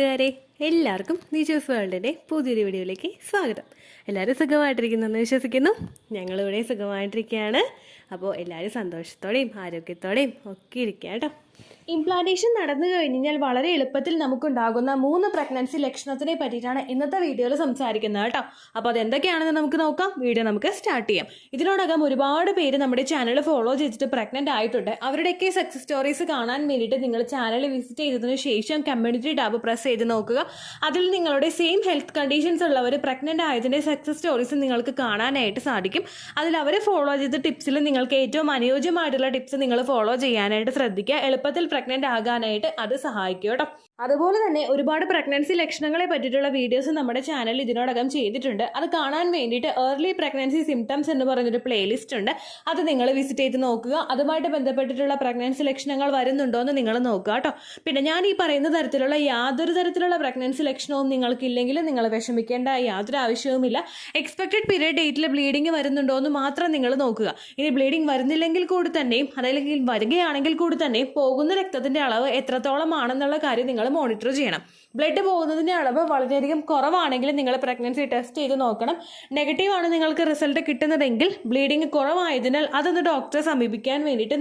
കൂട്ടുകാരെ, എല്ലാവർക്കും നീച്ചൂസ് വേൾഡിൻ്റെ പുതിയൊരു വീഡിയോയിലേക്ക് സ്വാഗതം. എല്ലാവരും സുഖമായിട്ടിരിക്കുന്നെന്ന് വിശ്വസിക്കുന്നു. ഞങ്ങളിവിടെ സുഖമായിട്ടിരിക്കുകയാണ്. അപ്പോൾ എല്ലാവരും സന്തോഷത്തോടെയും ആരോഗ്യത്തോടെയും ഒക്കെ ഇരിക്കുക കേട്ടോ. ഇംപ്ലാന്റേഷൻ നടന്നു കഴിഞ്ഞാൽ വളരെ എളുപ്പത്തിൽ നമുക്കുണ്ടാകുന്ന 3 പ്രഗ്നൻസി ലക്ഷണത്തിനെ പറ്റിയിട്ടാണ് ഇന്നത്തെ വീഡിയോയിൽ സംസാരിക്കുന്നത് കേട്ടോ. അപ്പോൾ അതെന്തൊക്കെയാണെന്ന് നമുക്ക് നോക്കാം. വീഡിയോ നമുക്ക് സ്റ്റാർട്ട് ചെയ്യാം. ഇതിനോടകം ഒരുപാട് പേര് നമ്മുടെ ചാനൽ ഫോളോ ചെയ്തിട്ട് പ്രഗ്നൻ്റ് ആയിട്ടുണ്ട്. അവരുടെയൊക്കെ സക്സസ് സ്റ്റോറീസ് കാണാൻ വേണ്ടിയിട്ട് നിങ്ങൾ ചാനൽ വിസിറ്റ് ചെയ്തതിനു ശേഷം കമ്മ്യൂണിറ്റി ടാബ് പ്രസ് ചെയ്ത് നോക്കുക. അതിൽ നിങ്ങളുടെ സെയിം ഹെൽത്ത് കണ്ടീഷൻസ് ഉള്ളവർ പ്രഗ്നൻ്റ് ആയതിൻ്റെ സക്സസ് സ്റ്റോറീസ് നിങ്ങൾക്ക് കാണാനായിട്ട് സാധിക്കും. അതിൽ അവർ ഫോളോ ചെയ്ത ടിപ്സിൽ നിങ്ങൾക്ക് ഏറ്റവും അനുയോജ്യമായിട്ടുള്ള ടിപ്സ് നിങ്ങൾ ഫോളോ ചെയ്യാനായിട്ട് ശ്രദ്ധിക്കുക. എളുപ്പത്തിൽ പ്രഗ്നൻ്റ് ആകാനായിട്ട് അത് സഹായിക്കും കേട്ടോ. അതുപോലെ തന്നെ ഒരുപാട് പ്രഗ്നൻസി ലക്ഷണങ്ങളെ പറ്റിയിട്ടുള്ള വീഡിയോസ് നമ്മുടെ ചാനലിൽ ഇതിനോടകം ചെയ്തിട്ടുണ്ട്. അത് കാണാൻ വേണ്ടിയിട്ട് ഏർലി പ്രഗ്നൻസി സിംറ്റംസ് എന്ന് പറയുന്നൊരു പ്ലേലിസ്റ്റ് ഉണ്ട്. അത് നിങ്ങൾ വിസിറ്റ് ചെയ്ത് നോക്കുക. അതുമായിട്ട് ബന്ധപ്പെട്ടിട്ടുള്ള പ്രഗ്നൻസി ലക്ഷണങ്ങൾ വരുന്നുണ്ടോ എന്ന് നിങ്ങൾ നോക്കുക കേട്ടോ. പിന്നെ ഞാൻ ഈ പറയുന്ന തരത്തിലുള്ള യാതൊരു തരത്തിലുള്ള പ്രഗ്നൻസി ലക്ഷണവും നിങ്ങൾക്കില്ലെങ്കിൽ നിങ്ങൾ വിഷമിക്കേണ്ട യാതൊരു ആവശ്യവുമില്ല. എക്സ്പെക്റ്റഡ് പീരിയഡ് ഡേറ്റിൽ ബ്ലീഡിങ് വരുന്നുണ്ടോ എന്ന് മാത്രം നിങ്ങൾ നോക്കുക. ഇനി ബ്ലീഡിങ് വരുന്നില്ലെങ്കിൽ കൂടി തന്നെയും അതല്ലെങ്കിൽ വരികയാണെങ്കിൽ കൂടി തന്നെയും പോകുന്ന രക്തത്തിന്റെ അളവ് എത്രത്തോളം ആണെന്നുള്ള കാര്യം നിങ്ങൾ മോണിറ്റർ ചെയ്യണം. ബ്ലഡ് പോകുന്നതിന്റെ അളവ് വളരെയധികം കുറവാണെങ്കിൽ നിങ്ങൾ പ്രഗ്നൻസി ടെസ്റ്റ് ചെയ്ത് നോക്കണം. നെഗറ്റീവ് ആണ് നിങ്ങൾക്ക് റിസൾട്ട് കിട്ടുന്നതെങ്കിൽ ബ്ലീഡിങ് കുറവായതിനാൽ അതൊന്ന് ഡോക്ടറെ സമീപിക്കാൻ വേണ്ടിയിട്ട്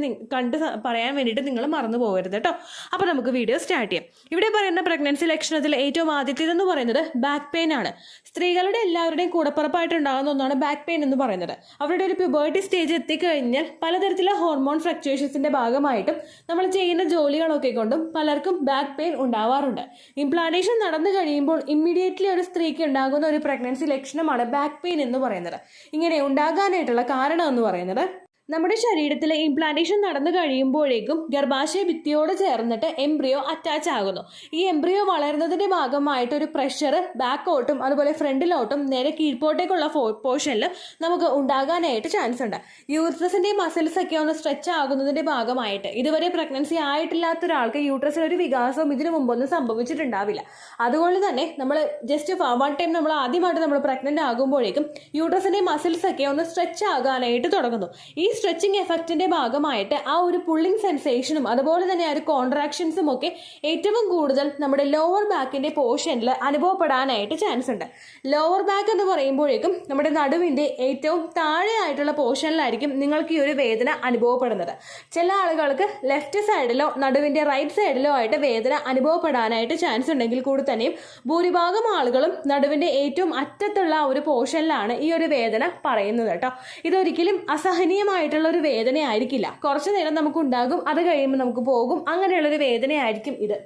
പറയാൻ വേണ്ടിയിട്ട് നിങ്ങൾ മറന്നു പോകരുത് കേട്ടോ. അപ്പോൾ നമുക്ക് വീഡിയോ സ്റ്റാർട്ട് ചെയ്യാം. ഇവിടെ പറയുന്ന പ്രഗ്നൻസി ലക്ഷണത്തിൽ ഏറ്റവും ആദ്യത്തേതെന്ന് പറയുന്നത് ബാക്ക് പെയിൻ ആണ്. സ്ത്രീകളുടെ എല്ലാവരുടെയും കൂടപ്പുറപ്പായിട്ടുണ്ടാകുന്ന ഒന്നാണ് ബാക്ക് പെയിൻ എന്ന് പറയുന്നത്. അവരുടെ ഒരു പ്യൂബേർട്ടി സ്റ്റേജ് എത്തിക്കഴിഞ്ഞാൽ പലതരത്തിലുള്ള ഹോർമോൺ ഫ്ലക്ച്വേഷൻസിന്റെ ഭാഗമായിട്ടും നമ്മൾ ചെയ്യുന്ന ജോലികളൊക്കെ കൊണ്ടും പലർക്കും ബാക്ക് പെയിൻ ഉണ്ടാവാറുണ്ട്. ഇംപ്ലാന്റേഷൻ നടന്നു കഴിയുമ്പോൾ ഇമ്മീഡിയറ്റ്ലി ഒരു സ്ത്രീക്ക് ഉണ്ടാകുന്ന ഒരു പ്രഗ്നൻസി ലക്ഷണമാണ് ബാക്ക് പെയിൻ എന്ന് പറയുന്നത്. ഇങ്ങനെ ഉണ്ടാകാനായിട്ടുള്ള കാരണം എന്ന് പറയുന്നത് നമ്മുടെ ശരീരത്തിലെ ഇംപ്ലാന്റേഷൻ നടന്നു കഴിയുമ്പോഴേക്കും ഗർഭാശയ ഭിത്തിയോട് ചേർന്നിട്ട് എംബ്രിയോ അറ്റാച്ച് ആകുന്നു. ഈ എംബ്രിയോ വളരുന്നതിന്റെ ഭാഗമായിട്ട് ഒരു പ്രഷർ ബാക്കോട്ടും അതുപോലെ ഫ്രണ്ടിലോട്ടും നേരെ കീഴ്പോട്ടേക്കുള്ള പോർഷനിൽ നമുക്ക് ഉണ്ടാകാനായിട്ട് ചാൻസ് ഉണ്ട്. യൂട്രസിന്റെ മസിൽസ് ഒക്കെ ഒന്ന് സ്ട്രെച്ച് ആകുന്നതിന്റെ ഭാഗമായിട്ട് ഇതുവരെ പ്രഗ്നൻസി ആയിട്ടില്ലാത്ത ഒരാൾക്ക് യൂട്രസിൽ ഒരു വികാസവും ഇതിനു മുമ്പൊന്നും സംഭവിച്ചിട്ടുണ്ടാവില്ല. അതുകൊണ്ട് തന്നെ നമ്മൾ ജസ്റ്റ് വൺ ടൈം നമ്മൾ ആദ്യമായിട്ട് നമ്മൾ പ്രഗ്നന്റ് ആകുമ്പോഴേക്കും യൂട്രസിന്റെ മസിൽസ് ഒക്കെ ഒന്ന് സ്ട്രെച്ച് ആകാനായിട്ട് തുടങ്ങുന്നു. ഈ സ്ട്രെച്ചിങ് എഫക്റ്റിന്റെ ഭാഗമായിട്ട് ആ ഒരു പുള്ളിങ് സെൻസേഷനും അതുപോലെ തന്നെ ആ ഒരു കോൺട്രാക്ഷൻസും ഒക്കെ ഏറ്റവും കൂടുതൽ നമ്മുടെ ലോവർ ബാക്കിന്റെ പോർഷനിൽ അനുഭവപ്പെടാനായിട്ട് ചാൻസ് ഉണ്ട്. ലോവർ ബാക്ക് എന്ന് പറയുമ്പോഴേക്കും നമ്മുടെ നടുവിന്റെ ഏറ്റവും താഴെ ആയിട്ടുള്ള പോർഷനിലായിരിക്കും നിങ്ങൾക്ക് ഈ ഒരു വേദന അനുഭവപ്പെടുന്നത്. ചില ആളുകൾക്ക് ലെഫ്റ്റ് സൈഡിലോ നടുവിന്റെ റൈറ്റ് സൈഡിലോ ആയിട്ട് വേദന അനുഭവപ്പെടാനായിട്ട് ചാൻസ് ഉണ്ടെങ്കിൽ കൂടി തന്നെയും ഭൂരിഭാഗം ആളുകളും നടുവിന്റെ ഏറ്റവും അറ്റത്തുള്ള ഒരു പോർഷനിലാണ് ഈ ഒരു വേദന പറയുന്നത് കേട്ടോ. ഇതൊരിക്കലും അസഹനീയമായിട്ടുള്ള ഒരു വേദന ആയിരിക്കില്ല. കുറച്ചു നേരം നമുക്ക് ഉണ്ടാകും, അത് കഴിയുമ്പോൾ നമുക്ക് പോകും. അങ്ങനെയുള്ളൊരു വേദനയായിരിക്കും ഇത്.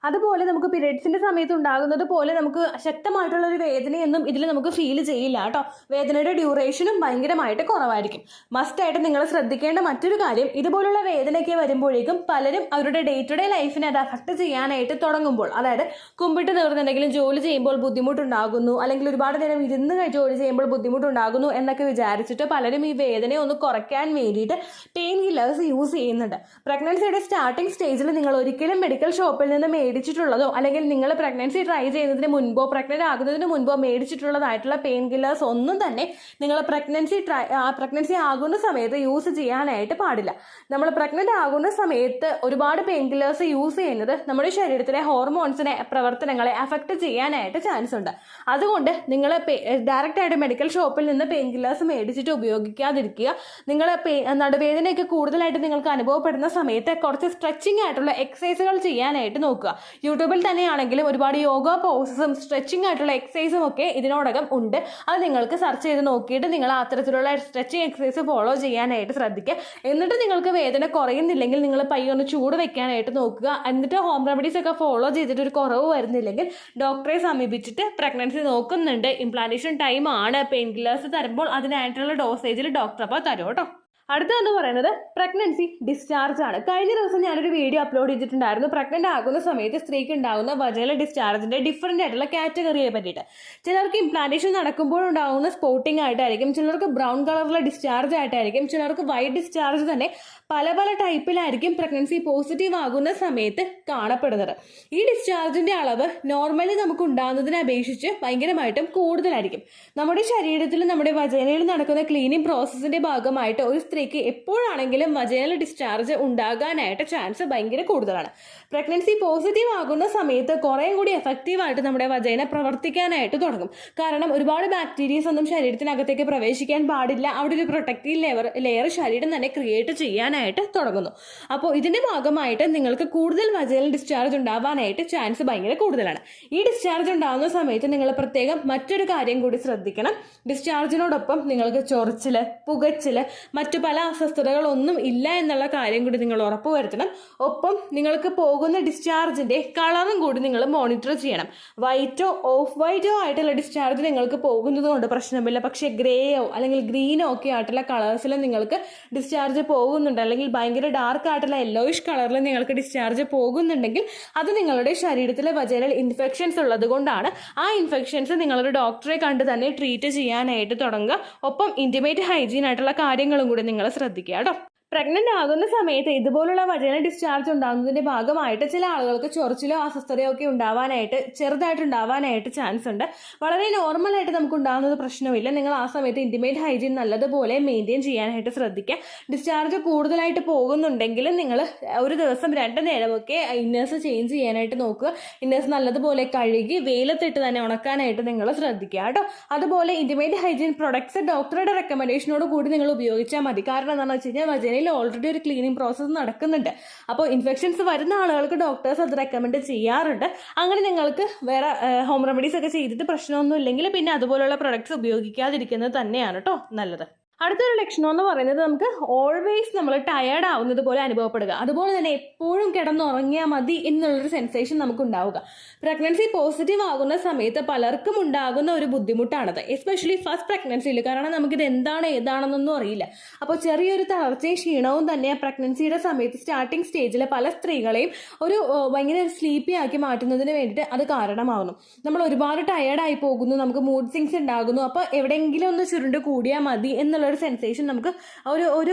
അതുപോലെ നമുക്ക് പീരിയഡ്സിന്റെ സമയത്ത് ഉണ്ടാകുന്നത് പോലെ നമുക്ക് ശക്തമായിട്ടുള്ള ഒരു വേദനയൊന്നും ഇതിൽ നമുക്ക് ഫീൽ ചെയ്യില്ല കേട്ടോ. വേദനയുടെ ഡ്യൂറേഷനും ഭയങ്കരമായിട്ട് കുറവായിരിക്കും. മസ്റ്റായിട്ട് നിങ്ങൾ ശ്രദ്ധിക്കേണ്ട മറ്റൊരു കാര്യം, ഇതുപോലുള്ള വേദനയൊക്കെ വരുമ്പോഴേക്കും പലരും അവരുടെ ഡേ ടു ഡേ ലൈഫിനെ അത് അഫക്ട് ചെയ്യാനായിട്ട് തുടങ്ങുമ്പോൾ, അതായത് കുമ്പിട്ട് നേർന്നെന്തെങ്കിലും ജോലി ചെയ്യുമ്പോൾ ബുദ്ധിമുട്ടുണ്ടാകുന്നു, അല്ലെങ്കിൽ ഒരുപാട് നേരം ഇരുന്ന് ജോലി ചെയ്യുമ്പോൾ ബുദ്ധിമുട്ടുണ്ടാകുന്നു എന്നൊക്കെ വിചാരിച്ചിട്ട് പലരും ഈ വേദനയെ ഒന്ന് കുറയ്ക്കാൻ വേണ്ടിയിട്ട് പെയിൻ കില്ലേഴ്സ് യൂസ് ചെയ്യുന്നുണ്ട്. പ്രഗ്നൻസിയുടെ സ്റ്റാർട്ടിംഗ് സ്റ്റേജിൽ നിങ്ങൾ ഒരിക്കലും മെഡിക്കൽ ഷോപ്പിൽ നിന്ന് മേടിച്ചിട്ടുള്ളതോ അല്ലെങ്കിൽ നിങ്ങൾ പ്രഗ്നൻസി ട്രൈ ചെയ്യുന്നതിന് മുൻപോ പ്രഗ്നന്റ് ആകുന്നതിന് മുൻപോ മേടിച്ചിട്ടുള്ളതായിട്ടുള്ള പെയിൻ കില്ലേഴ്സ് ഒന്നും തന്നെ നിങ്ങൾ പ്രഗ്നൻസി ആകുന്ന സമയത്ത് യൂസ് ചെയ്യാനായിട്ട് പാടില്ല. നമ്മൾ പ്രഗ്നന്റ് ആകുന്ന സമയത്ത് ഒരുപാട് പെയിൻ കില്ലേഴ്സ് യൂസ് ചെയ്യുന്നത് നമ്മുടെ ശരീരത്തിലെ ഹോർമോൺസിനെ പ്രവർത്തനങ്ങളെ അഫക്ട് ചെയ്യാനായിട്ട് ചാൻസ് ഉണ്ട്. അതുകൊണ്ട് നിങ്ങൾ ഡയറക്റ്റ് ആയിട്ട് മെഡിക്കൽ ഷോപ്പിൽ നിന്ന് പെയിൻ കില്ലേഴ്സ് മേടിച്ചിട്ട് ഉപയോഗിക്കാതിരിക്കുക. നിങ്ങൾ നടുവേദനയൊക്കെ കൂടുതലായിട്ട് നിങ്ങൾക്ക് അനുഭവപ്പെടുന്ന സമയത്ത് കുറച്ച് സ്ട്രെച്ചിങ് ആയിട്ടുള്ള എക്സസൈസുകൾ ചെയ്യാനായിട്ട് നോക്കുക. യൂട്യൂബിൽ തന്നെയാണെങ്കിലും ഒരുപാട് യോഗ പോസസും സ്ട്രെച്ചിങ് ആയിട്ടുള്ള എക്സസൈസും ഒക്കെ ഇതിനോടകം ഉണ്ട്. അത് നിങ്ങൾക്ക് സെർച്ച് ചെയ്ത് നോക്കിയിട്ട് നിങ്ങൾ അത്തരത്തിലുള്ള സ്ട്രെച്ചിങ് എക്സസൈസ് ഫോളോ ചെയ്യാനായിട്ട് ശ്രദ്ധിക്കുക. എന്നിട്ട് നിങ്ങൾക്ക് വേദന കുറയുന്നില്ലെങ്കിൽ നിങ്ങൾ പയ്യൊന്ന് ചൂട് വെക്കാനായിട്ട് നോക്കുക. എന്നിട്ട് ഹോം റെമഡീസ് ഒക്കെ ഫോളോ ചെയ്തിട്ട് ഒരു കുറവ് വരുന്നില്ലെങ്കിൽ ഡോക്ടറെ സമീപിച്ചിട്ട് പ്രഗ്നൻസി നോക്കുന്നുണ്ട്, ഇംപ്ലാന്റേഷൻ ടൈം ആണ്, പെയിൻ കില്ലേഴ്സ് തരുമ്പോൾ അതിനായിട്ടുള്ള ഡോസേജിൽ ഡോക്ടർ അപ്പോൾ തരും കേട്ടോ. അടുത്തതെന്ന് പറയുന്നത് പ്രഗ്നൻസി ഡിസ്ചാർജ് ആണ്. കഴിഞ്ഞ ദിവസം ഞാനൊരു വീഡിയോ അപ്ലോഡ് ചെയ്തിട്ടുണ്ടായിരുന്നു പ്രഗ്നന്റ് ആകുന്ന സമയത്ത് സ്ത്രീക്ക് ഉണ്ടാകുന്ന വജൈനൽ ഡിസ്ചാർജിന്റെ ഡിഫറെന്റ് ആയിട്ടുള്ള കാറ്റഗറിയെ പറ്റിയിട്ട്. ചിലർക്ക് ഇംപ്ലാന്റേഷൻ നടക്കുമ്പോഴുണ്ടാകുന്ന സ്പോട്ടിംഗ് ആയിട്ടായിരിക്കും, ചിലർക്ക് ബ്രൗൺ കളറിലെ ഡിസ്ചാർജ് ആയിട്ടായിരിക്കും, ചിലർക്ക് വൈറ്റ് ഡിസ്ചാർജ് തന്നെ പല പല ടൈപ്പിലായിരിക്കും പ്രഗ്നൻസി പോസിറ്റീവ് ആകുന്ന സമയത്ത് കാണപ്പെടുന്നത്. ഈ ഡിസ്ചാർജിന്റെ അളവ് നോർമലി നമുക്ക് ഉണ്ടാകുന്നതിനെ അപേക്ഷിച്ച് ഭയങ്കരമായിട്ടും കൂടുതലായിരിക്കും. നമ്മുടെ ശരീരത്തിൽ നമ്മുടെ വജൈനയിൽ നടക്കുന്ന ക്ലീനിങ് പ്രോസസ്സിന്റെ ഭാഗമായിട്ട് ഒരു സ്ത്രീക്ക് എപ്പോഴാണെങ്കിലും വജൈനൽ ഡിസ്ചാർജ് ഉണ്ടാകാനായിട്ട് ചാൻസ് ഭയങ്കര കൂടുതലാണ്. പ്രഗ്നൻസി പോസിറ്റീവ് ആകുന്ന സമയത്ത് കുറേയും കൂടി എഫക്റ്റീവായിട്ട് നമ്മുടെ വജൈന പ്രവർത്തിക്കാനായിട്ട് തുടങ്ങും. കാരണം ഒരുപാട് ബാക്ടീരിയസ് ഒന്നും ശരീരത്തിനകത്തേക്ക് പ്രവേശിക്കാൻ പാടില്ല. അവിടെ ഒരു പ്രൊട്ടക്റ്റീവ് ലെയർ ശരീരം തന്നെ ക്രിയേറ്റ് ചെയ്യാനായിട്ട് തുടങ്ങുന്നു. അപ്പോൾ ഇതിന്റെ ഭാഗമായിട്ട് നിങ്ങൾക്ക് കൂടുതൽ വജൈനൽ ഡിസ്ചാർജ് ഉണ്ടാവാനായിട്ട് ചാൻസ് ഭയങ്കര കൂടുതലാണ്. ഈ ഡിസ്ചാർജ് ഉണ്ടാകുന്ന സമയത്ത് നിങ്ങൾ പ്രത്യേകം മറ്റൊരു കാര്യം കൂടി ശ്രദ്ധിക്കണം. ഡിസ്ചാർജിനോടൊപ്പം നിങ്ങൾക്ക് ചൊറിച്ചില്, പുകച്ചില്, മറ്റു പല അസ്വസ്ഥതകളൊന്നും ഇല്ല എന്നുള്ള കാര്യം കൂടി നിങ്ങൾ ഉറപ്പുവരുത്തണം. ഒപ്പം നിങ്ങൾക്ക് പോകുന്ന ഡിസ്ചാർജിന്റെ കളറും കൂടി നിങ്ങൾ മോണിറ്റർ ചെയ്യണം. വൈറ്റോ ഓഫ് വൈറ്റോ ആയിട്ടുള്ള ഡിസ്ചാർജ് നിങ്ങൾക്ക് പോകുന്നത് കൊണ്ട് പ്രശ്നമില്ല. പക്ഷേ ഗ്രേയോ അല്ലെങ്കിൽ ഗ്രീനോ ഒക്കെ ആയിട്ടുള്ള കളേഴ്സിലും നിങ്ങൾക്ക് ഡിസ്ചാർജ് പോകുന്നുണ്ട്, അല്ലെങ്കിൽ ഭയങ്കര ഡാർക്ക് ആയിട്ടുള്ള യെല്ലോയിഷ് കളറിൽ നിങ്ങൾക്ക് ഡിസ്ചാർജ് പോകുന്നുണ്ടെങ്കിൽ അത് നിങ്ങളുടെ ശരീരത്തിലെ വജൈനൽ ഇൻഫെക്ഷൻസ് ഉള്ളത് കൊണ്ടാണ്. ആ ഇൻഫെക്ഷൻസ് നിങ്ങളൊരു ഡോക്ടറെ കണ്ട് തന്നെ ട്രീറ്റ് ചെയ്യാനായിട്ട് തുടങ്ങുക. ഒപ്പം ഇന്റിമേറ്റ് ഹൈജീൻ ആയിട്ടുള്ള കാര്യങ്ങളും കൂടി നിങ്ങൾ ശ്രദ്ധിക്കുക കേട്ടോ. പ്രഗ്നന്റ് ആകുന്ന സമയത്ത് ഇതുപോലുള്ള വജൈനൽ ഡിസ്ചാർജ് ഉണ്ടാകുന്നതിന്റെ ഭാഗമായിട്ട് ചില ആളുകൾക്ക് ചൊറിച്ചിലോ അസ്വസ്ഥതയോ ഒക്കെ ചെറുതായിട്ട് ചാൻസ് ഉണ്ട്. വളരെ നോർമലായിട്ട് നമുക്ക് ഉണ്ടാകുന്നത് പ്രശ്നമില്ല. നിങ്ങൾ ആ സമയത്ത് ഇന്റിമേറ്റ് ഹൈജീൻ നല്ലതുപോലെ മെയിൻറ്റെയിൻ ചെയ്യാനായിട്ട് ശ്രദ്ധിക്കുക. ഡിസ്ചാർജ് കൂടുതലായിട്ട് പോകുന്നുണ്ടെങ്കിൽ നിങ്ങൾ ഒരു ദിവസം 2 നേരമൊക്കെ ഇന്നേഴ്സ് ചേഞ്ച് ചെയ്യാനായിട്ട് നോക്കുക. ഇന്നേഴ്സ് നല്ലതുപോലെ കഴുകി വെയിലത്തിട്ട് തന്നെ ഉണക്കാനായിട്ട് നിങ്ങൾ ശ്രദ്ധിക്കുക കേട്ടോ. അതുപോലെ ഇന്റിമേറ്റ് ഹൈജീൻ പ്രൊഡക്ട്സ് ഡോക്ടറുടെ റെക്കമെൻഡേഷനോട് കൂടി നിങ്ങൾ ഉപയോഗിച്ചാൽ മതി. കാരണം എന്താണെന്ന് വെച്ച് കഴിഞ്ഞാൽ വജൈനയിൽ ഓൾറെഡി ഒരു ക്ലീനിങ് പ്രോസസ്സ് നടക്കുന്നുണ്ട്. അപ്പോൾ ഇൻഫെക്ഷൻസ് വരുന്ന ആളുകൾക്ക് ഡോക്ടേഴ്സ് അത് റെക്കമെൻഡ് ചെയ്യാറുണ്ട്. അങ്ങനെ നിങ്ങൾക്ക് വേറെ ഹോം റെമഡീസ് ഒക്കെ ചെയ്തിട്ട് പ്രശ്നമൊന്നും ഇല്ലെങ്കിൽ പിന്നെ അതുപോലുള്ള പ്രൊഡക്ട്സ് ഉപയോഗിക്കാതിരിക്കുന്നത് തന്നെയാണ് കേട്ടോ നല്ലത്. അടുത്തൊരു ലക്ഷണം എന്ന് പറയുന്നത് നമുക്ക് ഓൾവേസ് നമ്മൾ ടയേർഡ് ആവുന്നത് പോലെ അനുഭവപ്പെടുക. അതുപോലെ തന്നെ എപ്പോഴും കിടന്നുറങ്ങിയാൽ മതി എന്നുള്ളൊരു സെൻസേഷൻ നമുക്ക് ഉണ്ടാവുക. പ്രഗ്നൻസി പോസിറ്റീവ് ആകുന്ന സമയത്ത് പലർക്കും ഉണ്ടാകുന്ന ഒരു ബുദ്ധിമുട്ടാണത്, എസ്പെഷ്യലി ഫസ്റ്റ് പ്രഗ്നൻസിയിൽ. കാരണം നമുക്കിത് ഏതാണെന്നൊന്നും അറിയില്ല. അപ്പോൾ ചെറിയൊരു തളർച്ചയും ക്ഷീണവും തന്നെ പ്രഗ്നൻസിയുടെ സമയത്ത് സ്റ്റാർട്ടിംഗ് സ്റ്റേജിൽ പല സ്ത്രീകളെയും ഭയങ്കര സ്ലീപ്പി ആക്കി മാറ്റുന്നതിന് വേണ്ടിയിട്ട് അത് കാരണമാവുന്നു. നമ്മൾ ഒരുപാട് ടയേർഡായി പോകുന്നു, നമുക്ക് മൂഡ് സ്വിങ്സ് ഉണ്ടാകുന്നു. അപ്പോൾ എവിടെയെങ്കിലും ഒന്ന് ചുരുണ്ട് കൂടിയാൽ മതി എന്നുള്ള ഒരു സെൻസേഷൻ നമുക്ക്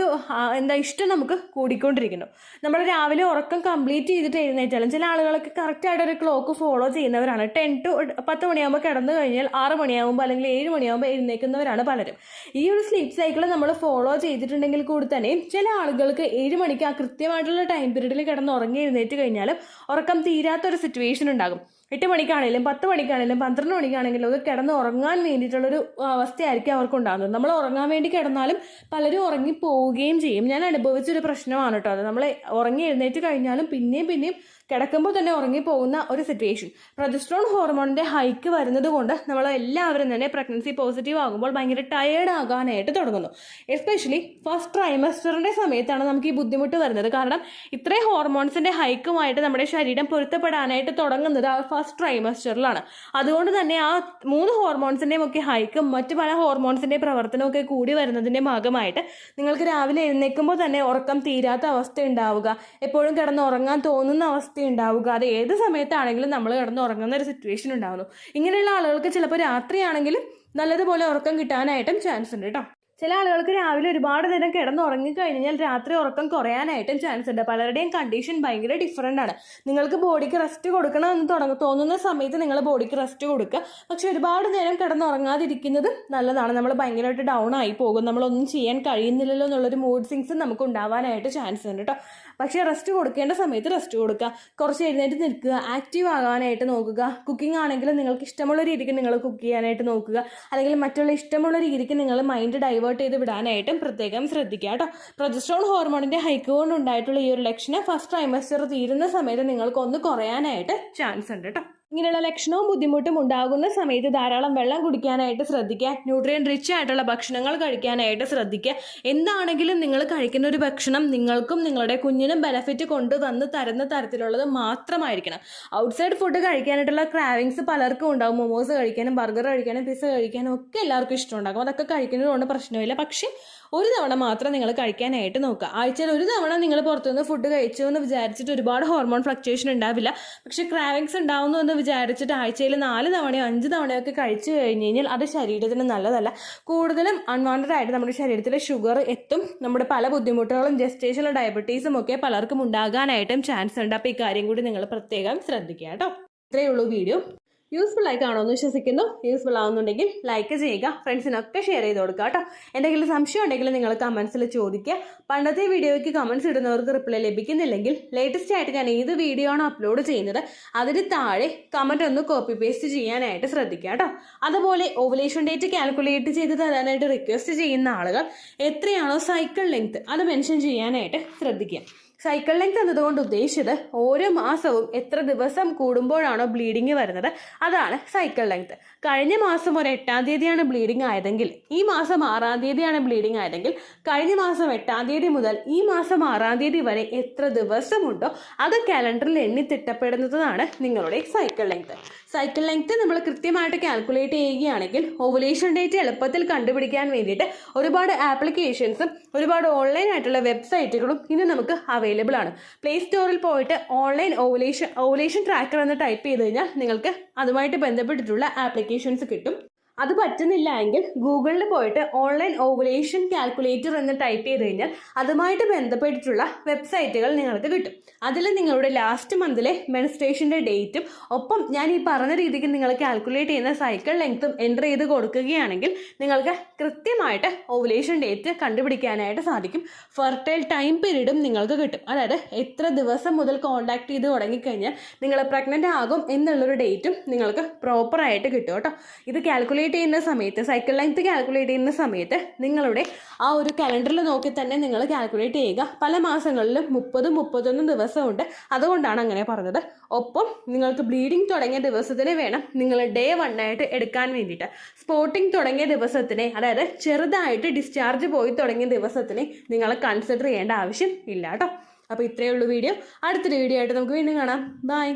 ഇഷ്ടം നമുക്ക് കൂടിക്കൊണ്ടിരിക്കുന്നു. നമ്മൾ രാവിലെ ഉറക്കം കംപ്ലീറ്റ് ചെയ്തിട്ട് എഴുന്നേറ്റാലും ചില ആളുകളൊക്കെ കറക്റ്റായിട്ട് ഒരു ക്ലോക്ക് ഫോളോ ചെയ്യുന്നവരാണ്. 10 to 10 മണിയാകുമ്പോൾ കിടന്നു കഴിഞ്ഞാൽ 6 മണിയാകുമ്പോൾ അല്ലെങ്കിൽ 7 മണിയാകുമ്പോൾ എഴുന്നേൽക്കുന്നവരാണ് പലരും. ഈ ഒരു സ്ലീപ്പ് സൈക്കിൾ നമ്മൾ ഫോളോ ചെയ്തിട്ടുണ്ടെങ്കിൽ കൂടി തന്നെ ചില ആളുകൾക്ക് 7 മണിക്ക് ആ കൃത്യമായിട്ടുള്ള ടൈം പീരീഡിൽ കിടന്ന് ഉറങ്ങി എഴുന്നേറ്റ് കഴിഞ്ഞാലും ഉറക്കം തീരാത്തൊരു സിറ്റുവേഷൻ ഉണ്ടാകും. 8 മണിക്കാണെങ്കിലും 10 മണിക്കാണെങ്കിലും 12 മണിക്കാണെങ്കിലും ഒക്കെ കിടന്ന് ഉറങ്ങാൻ വേണ്ടിയിട്ടുള്ളൊരു അവസ്ഥയായിരിക്കും അവർക്ക് ഉണ്ടാകുന്നത്. നമ്മൾ ഉറങ്ങാൻ വേണ്ടി കിടന്നാലും പലരും ഉറങ്ങി പോവുകയും ചെയ്യും. ഞാൻ അനുഭവിച്ചൊരു പ്രശ്നമാണ് കേട്ടോ അത്. നമ്മൾ ഉറങ്ങി എഴുന്നേറ്റ് കഴിഞ്ഞാലും പിന്നെയും കിടക്കുമ്പോൾ തന്നെ ഉറങ്ങിപ്പോകുന്ന ഒരു സിറ്റുവേഷൻ. പ്രൊജസ്ട്രോൺ ഹോർമോണിന്റെ ഹൈക്ക് വരുന്നത് കൊണ്ട് നമ്മൾ എല്ലാവരും തന്നെ പ്രഗ്നൻസി പോസിറ്റീവ് ആകുമ്പോൾ ഭയങ്കര ടയേർഡ് ആകാനായിട്ട് തുടങ്ങുന്നു. എസ്പെഷ്യലി ഫസ്റ്റ് ട്രൈമസ്റ്ററിന്റെ സമയത്താണ് നമുക്ക് ഈ ബുദ്ധിമുട്ട് വരുന്നത്. കാരണം ഇത്രയും ഹോർമോൺസിന്റെ ഹൈക്കുമായിട്ട് നമ്മുടെ ശരീരം പൊരുത്തപ്പെടാനായിട്ട് തുടങ്ങുന്നത് ആ ഫസ്റ്റ് ട്രൈമസ്റ്ററിലാണ്. അതുകൊണ്ട് തന്നെ ആ 3 ഹോർമോൺസിന്റെയും ഒക്കെ ഹൈക്കും മറ്റു പല ഹോർമോൺസിന്റെ പ്രവർത്തനമൊക്കെ കൂടി വരുന്നതിന്റെ ഭാഗമായിട്ട് നിങ്ങൾക്ക് രാവിലെ എഴുന്നേൽക്കുമ്പോൾ തന്നെ ഉറക്കം തീരാത്ത അവസ്ഥ ഉണ്ടാവുക, എപ്പോഴും കിടന്ന് ഉറങ്ങാൻ തോന്നുന്ന അവസ്ഥ ഉണ്ടാവുക. അത് ഏത് സമയത്താണെങ്കിലും നമ്മൾ കിടന്ന് ഉറങ്ങുന്ന ഒരു സിറ്റുവേഷൻ ഉണ്ടാവുന്നു. ഇങ്ങനെയുള്ള ആളുകൾക്ക് ചിലപ്പോൾ രാത്രിയാണെങ്കിലും നല്ലതുപോലെ ഉറക്കം കിട്ടാനായിട്ടും ചാൻസ് ഉണ്ട് കേട്ടോ. ചില ആളുകൾക്ക് രാവിലെ ഒരുപാട് നേരം കിടന്ന് ഉറങ്ങിക്കഴിഞ്ഞാൽ രാത്രി ഉറക്കം കുറയാനായിട്ടും ചാൻസ് ഉണ്ട്. പലരുടെയും കണ്ടീഷൻ ഭയങ്കര ഡിഫറൻ്റ് ആണ്. നിങ്ങൾക്ക് ബോഡിക്ക് റെസ്റ്റ് കൊടുക്കണമെന്ന് തോന്നുന്ന സമയത്ത് നിങ്ങൾ ബോഡിക്ക് റെസ്റ്റ് കൊടുക്കുക. പക്ഷെ ഒരുപാട് നേരം കിടന്നുറങ്ങാതിരിക്കുന്നത് നല്ലതാണ്. നമ്മൾ ഭയങ്കരമായിട്ട് ഡൗൺ ആയി പോകും, നമ്മളൊന്നും ചെയ്യാൻ കഴിയുന്നില്ലല്ലോ എന്നുള്ളൊരു മൂഡ് സ്വിങ്സ് നമുക്ക് ഉണ്ടാവാനായിട്ട് ചാൻസ് ഉണ്ട് കേട്ടോ. പക്ഷേ റെസ്റ്റ് കൊടുക്കേണ്ട സമയത്ത് റെസ്റ്റ് കൊടുക്കുക, കുറച്ച് എഴുന്നേറ്റ് നിൽക്കുക, ആക്റ്റീവ് ആകാനായിട്ട് നോക്കുക. കുക്കിംഗ് ആണെങ്കിലും നിങ്ങൾക്ക് ഇഷ്ടമുള്ള രീതിക്ക് നിങ്ങൾ കുക്ക് ചെയ്യാനായിട്ട് നോക്കുക, അല്ലെങ്കിൽ മറ്റുള്ള ഇഷ്ടമുള്ള രീതിക്ക് നിങ്ങൾ മൈൻഡ് ഡൈവേർട്ട് ചെയ്ത് വിടാനായിട്ടും പ്രത്യേകം ശ്രദ്ധിക്കുക കേട്ടോ. പ്രൊജസ്ട്രോൺ ഹോർമോണിന്റെ ഹൈക്ക് കൊണ്ടുണ്ടായിട്ടുള്ള ഈ ഒരു ലക്ഷണം ഫസ്റ്റ് ട്രൈമസ്റ്റർ തീരുന്ന സമയത്ത് നിങ്ങൾക്കൊന്ന് കുറയാനായിട്ട് ചാൻസ് ഉണ്ട് കേട്ടോ. ഇങ്ങനെയുള്ള ലക്ഷണവും ബുദ്ധിമുട്ടും ഉണ്ടാകുന്ന സമയത്ത് ധാരാളം വെള്ളം കുടിക്കാനായിട്ട് ശ്രദ്ധിക്കുക. ന്യൂട്രിയൻ റിച്ച് ആയിട്ടുള്ള ഭക്ഷണങ്ങൾ കഴിക്കാനായിട്ട് ശ്രദ്ധിക്കുക. എന്താണെങ്കിലും നിങ്ങൾ കഴിക്കുന്ന ഒരു ഭക്ഷണം നിങ്ങൾക്കും നിങ്ങളുടെ കുഞ്ഞിനും ബെനിഫിറ്റ് കൊണ്ടുവന്ന് തരുന്ന തരത്തിലുള്ളത് മാത്രമായിരിക്കണം. ഔട്ട്സൈഡ് ഫുഡ് കഴിക്കാനായിട്ടുള്ള ക്രാവിങ്സ് പലർക്കും ഉണ്ടാകും. മൊമോസ് കഴിക്കാനും ബർഗർ കഴിക്കാനും പിസ്സ കഴിക്കാനും ഒക്കെ എല്ലാവർക്കും ഇഷ്ടമുണ്ടാകും. അതൊക്കെ കഴിക്കുന്നതുകൊണ്ട് പ്രശ്നമില്ല. പക്ഷേ ഒരു തവണ മാത്രം നിങ്ങൾ കഴിക്കാനായിട്ട് നോക്കുക. ആഴ്ചയിൽ ഒരു തവണ നിങ്ങൾ പുറത്തുനിന്ന് ഫുഡ് കഴിച്ചു എന്ന് വിചാരിച്ചിട്ട് ഒരുപാട് ഹോർമോൺ ഫ്ലക്ച്വേഷൻ ഉണ്ടാവില്ല. പക്ഷേ ക്രാവിങ്സ് ഉണ്ടാവുന്നു എന്ന് വിചാരിച്ചിട്ട് ആഴ്ചയിൽ 4 തവണയോ 5 തവണയോ ഒക്കെ കഴിച്ചു കഴിഞ്ഞ് കഴിഞ്ഞാൽ അത് ശരീരത്തിന് നല്ലതല്ല. കൂടുതലും അൺവാണ്ടഡ് ആയിട്ട് നമ്മുടെ ശരീരത്തിൽ ഷുഗർ എത്തും. നമ്മുടെ പല ബുദ്ധിമുട്ടുകളും ജസ്റ്റേഷണൽ ഡയബറ്റീസും ഒക്കെ പലർക്കും ഉണ്ടാകാനായിട്ടും ചാൻസ് ഉണ്ട്. അപ്പോൾ ഈ കാര്യം കൂടി നിങ്ങൾ പ്രത്യേകം ശ്രദ്ധിക്കുക കേട്ടോ. ഇത്രയേ ഉള്ളൂ വീഡിയോ. യൂസ്ഫുൾ ആയി കാണുമെന്ന് വിശ്വസിക്കുന്നു. യൂസ്ഫുൾ ആവുന്നുണ്ടെങ്കിൽ ലൈക്ക് ചെയ്യുക, ഫ്രണ്ട്സിനൊക്കെ ഷെയർ ചെയ്ത് കൊടുക്കുക കേട്ടോ. എന്തെങ്കിലും സംശയം ഉണ്ടെങ്കിൽ നിങ്ങൾ കമൻസിൽ ചോദിക്കുക. പണ്ടത്തെ വീഡിയോയ്ക്ക് കമൻസ് ഇടുന്നവർക്ക് റിപ്ലൈ ലഭിക്കുന്നില്ലെങ്കിൽ ലേറ്റസ്റ്റ് ആയിട്ട് ഞാൻ ഏത് വീഡിയോ ആണോ അപ്ലോഡ് ചെയ്യുന്നത് അതിന് താഴെ കമൻറ്റ് ഒന്ന് കോപ്പി പേസ്റ്റ് ചെയ്യാനായിട്ട് ശ്രദ്ധിക്കുക കേട്ടോ. അതുപോലെ ഓവുലേഷൻ ഡേറ്റ് കാൽക്കുലേറ്റ് ചെയ്ത് തരാനായിട്ട് റിക്വസ്റ്റ് ചെയ്യുന്ന ആളുകൾ എത്രയാണോ സൈക്കിൾ ലെങ്ത് അത് മെൻഷൻ ചെയ്യാനായിട്ട് ശ്രദ്ധിക്കുക. സൈക്കിൾ ലെങ്ത് എന്നതുകൊണ്ട് ഉദ്ദേശിച്ചത് ഓരോ മാസവും എത്ര ദിവസം കൂടുമ്പോഴാണോ ബ്ലീഡിങ് വരുന്നത് അതാണ് സൈക്കിൾ ലെങ്ത്. കഴിഞ്ഞ മാസം ഒരു 8-ാം തീയതിയാണ് ബ്ലീഡിങ് ആയതെങ്കിൽ ഈ മാസം 6-ാം തീയതിയാണ് ബ്ലീഡിങ് ആയതെങ്കിൽ കഴിഞ്ഞ മാസം 8-ാം തീയതി മുതൽ ഈ മാസം 6-ാം തീയതി വരെ എത്ര ദിവസമുണ്ടോ അത് കാലണ്ടറിൽ എണ്ണി തിട്ടപ്പെടുന്നതാണ് നിങ്ങളുടെ സൈക്കിൾ ലെങ്ത്. സൈക്കിൾ ലെങ്ത് നമ്മൾ കൃത്യമായിട്ട് കാൽക്കുലേറ്റ് ചെയ്യുകയാണെങ്കിൽ ഓവുലേഷൻ ഡേറ്റ് എളുപ്പത്തിൽ കണ്ടുപിടിക്കാൻ വേണ്ടിയിട്ട് ഒരുപാട് ആപ്ലിക്കേഷൻസും ഒരുപാട് ഓൺലൈൻ ആയിട്ടുള്ള വെബ്സൈറ്റുകളും ഇന്ന് നമുക്ക് അവൈലബിൾ ആണ്. പ്ലേ സ്റ്റോറിൽ പോയിട്ട് ഓൺലൈൻ ഓവുലേഷൻ ട്രാക്കർ എന്ന് ടൈപ്പ് ചെയ്ത് കഴിഞ്ഞാൽ നിങ്ങൾക്ക് അതുമായിട്ട് ബന്ധപ്പെട്ടിട്ടുള്ള ആപ്ലിക്കേഷൻസ് കിട്ടും. അത് പറ്റുന്നില്ല എങ്കിൽ ഗൂഗിളിൽ പോയിട്ട് ഓൺലൈൻ ഓവുലേഷൻ കാൽക്കുലേറ്റർ എന്ന് ടൈപ്പ് ചെയ്ത് കഴിഞ്ഞാൽ അതുമായിട്ട് ബന്ധപ്പെട്ടിട്ടുള്ള വെബ്സൈറ്റുകൾ നിങ്ങൾക്ക് കിട്ടും. അതിൽ നിങ്ങളുടെ ലാസ്റ്റ് മന്തിലെ മെൻസ്ട്രേഷൻ്റെ ഡേറ്റും ഒപ്പം ഞാൻ ഈ പറഞ്ഞ രീതിക്ക് നിങ്ങൾ കാൽക്കുലേറ്റ് ചെയ്യുന്ന സൈക്കിൾ ലെങ്ത്തും എൻ്റർ ചെയ്ത് കൊടുക്കുകയാണെങ്കിൽ നിങ്ങൾക്ക് കൃത്യമായിട്ട് ഓവുലേഷൻ ഡേറ്റ് കണ്ടുപിടിക്കാനായിട്ട് സാധിക്കും. ഫെർട്ടൈൽ ടൈം പീരീഡും നിങ്ങൾക്ക് കിട്ടും. അതായത് എത്ര ദിവസം മുതൽ കോൺടാക്ട് ചെയ്ത് തുടങ്ങിക്കഴിഞ്ഞാൽ നിങ്ങൾ പ്രഗ്നൻ്റ് ആകും എന്നുള്ളൊരു ഡേറ്റും നിങ്ങൾക്ക് പ്രോപ്പറായിട്ട് കിട്ടും കേട്ടോ. ഇത് കാൽക്കുലേറ്റ് ചെയ്യുന്ന സമയത്ത് സൈക്കിൾ ലെങ്ത് കാൽക്കുലേറ്റ് ചെയ്യുന്ന സമയത്ത് നിങ്ങളുടെ ആ ഒരു കലണ്ടറിൽ നോക്കി തന്നെ നിങ്ങൾ കാൽക്കുലേറ്റ് ചെയ്യുക. പല മാസങ്ങളിലും 30-31 ദിവസമുണ്ട്, അതുകൊണ്ടാണ് അങ്ങനെ പറഞ്ഞത്. ഒപ്പം നിങ്ങൾക്ക് ബ്ലീഡിങ് തുടങ്ങിയ ദിവസത്തിന് വേണം നിങ്ങൾ ഡേ 1 ആയിട്ട് എടുക്കാൻ വേണ്ടിയിട്ട്. സ്പോട്ടിങ് തുടങ്ങിയ ദിവസത്തിനെ, അതായത് ചെറുതായിട്ട് ഡിസ്ചാർജ് പോയി തുടങ്ങിയ ദിവസത്തിനെ നിങ്ങൾ കൺസിഡർ ചെയ്യേണ്ട ആവശ്യം ഇല്ല കേട്ടോ. അപ്പോൾ ഇത്രയേ ഉള്ളൂ വീഡിയോ. അടുത്തൊരു വീഡിയോ ആയിട്ട് നമുക്ക് വീണ്ടും കാണാം. ബൈ.